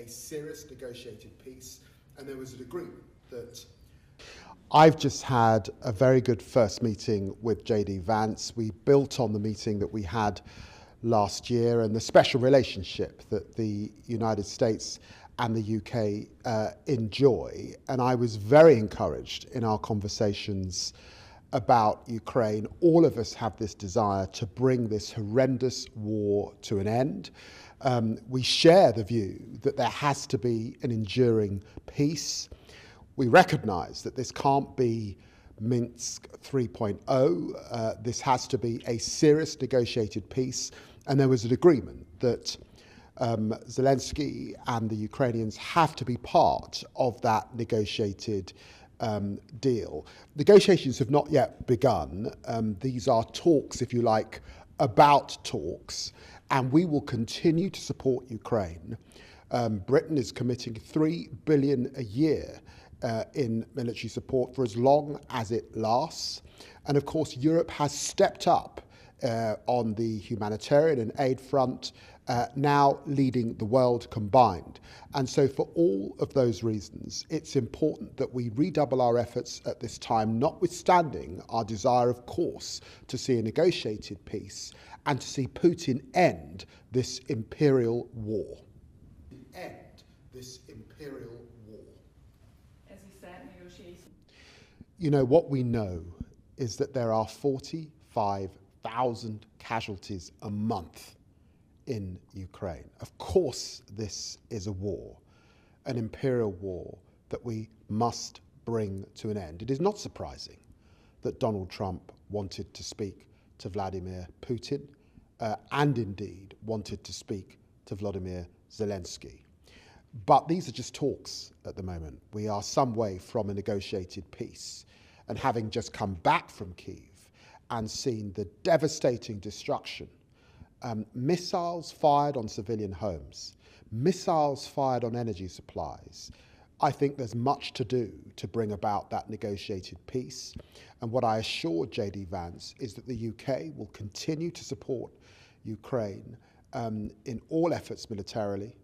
serious negotiated peace, and there was an agreement that... I've just had a very good first meeting with JD Vance. We built on the meeting that we had last year and the special relationship that the United States and the UK enjoy. And I was very encouraged in our conversations about Ukraine. All of us have this desire to bring this horrendous war to an end. We share the view that there has to be an enduring peace. We recognise that this can't be Minsk 3.0. This has to be a serious negotiated peace. And there was an agreement that Zelenskyy and the Ukrainians have to be part of that negotiated deal. Negotiations have not yet begun. These are talks, if you like, about talks. And we will continue to support Ukraine. Britain is committing $3 billion a year in military support for as long as it lasts. And of course, Europe has stepped up on the humanitarian and aid front, now leading the world combined. And so for all of those reasons, it's important that we redouble our efforts at this time, notwithstanding our desire, of course, to see a negotiated peace and to see Putin end this imperial war. End this imperial war. As you said, negotiation. You know, what we know is that there are 45,000 casualties a month in Ukraine. Of course, this is a war, an imperial war that we must bring to an end. It is not surprising that Donald Trump wanted to speak to Vladimir Putin and indeed wanted to speak to Volodymyr Zelenskyy. But these are just talks at the moment. We are some way from a negotiated peace. And having just come back from Kyiv and seen the devastating destruction, missiles fired on civilian homes, missiles fired on energy supplies, I think there's much to do to bring about that negotiated peace. And what I assure JD Vance is that the UK will continue to support Ukraine in all efforts militarily,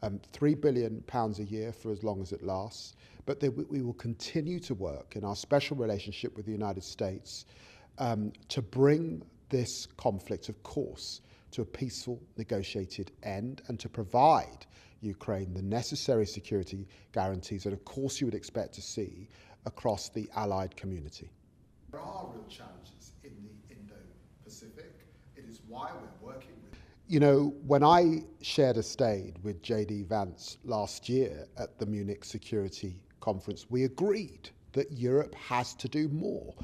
£3 billion a year for as long as it lasts, but we will continue to work in our special relationship with the United States to bring this conflict, of course, to a peaceful, negotiated end and to provide Ukraine the necessary security guarantees that, of course, you would expect to see across the allied community. There are real challenges in the Indo-Pacific. It is why we're working with... You know, when I shared a stage with JD Vance last year at the Munich Security Conference, we agreed that Europe has to do more.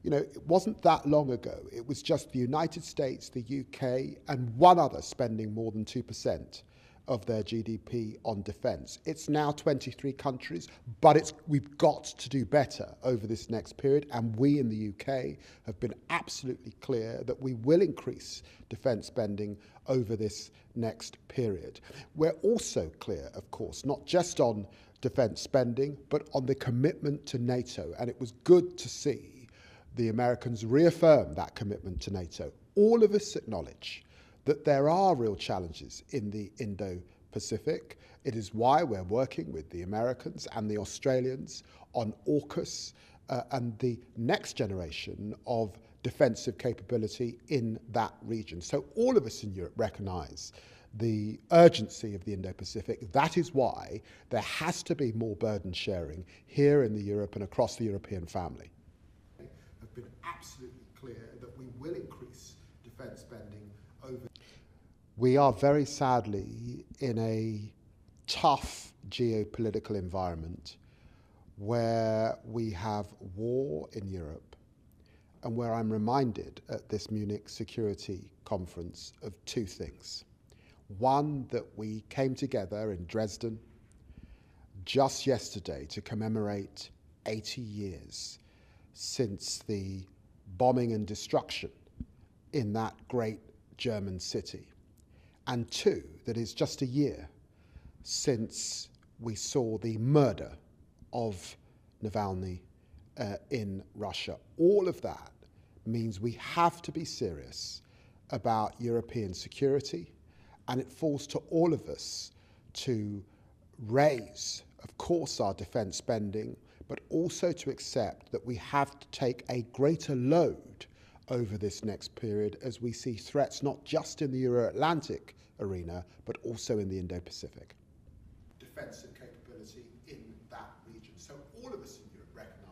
You know, it wasn't that long ago. It was just the United States, the UK, and one other spending more than 2% of their GDP on defence. It's now 23 countries, but we've got to do better over this next period, and we in the UK have been absolutely clear that we will increase defence spending over this next period. We're also clear, of course, not just on defence spending, but on the commitment to NATO, and it was good to see the Americans reaffirm that commitment to NATO. All of us acknowledge that there are real challenges in the Indo-Pacific. It is why we're working with the Americans and the Australians on AUKUS and the next generation of defensive capability in that region. So all of us in Europe recognise the urgency of the Indo-Pacific. That is why there has to be more burden sharing here in the Europe and across the European family. Have been absolutely clear that we will increase defence spending over. We are very sadly in a tough geopolitical environment where we have war in Europe and where I'm reminded at this Munich Security Conference of two things. One, that we came together in Dresden just yesterday to commemorate 80 years since the bombing and destruction in that great German city. And two, that it's just a year since we saw the murder of Navalny in Russia. All of that means we have to be serious about European security, and it falls to all of us to raise, of course, our defence spending, but also to accept that we have to take a greater load over this next period as we see threats not just in the Euro-Atlantic arena, but also in the Indo-Pacific. Defensive capability in that region. So all of us in Europe recognise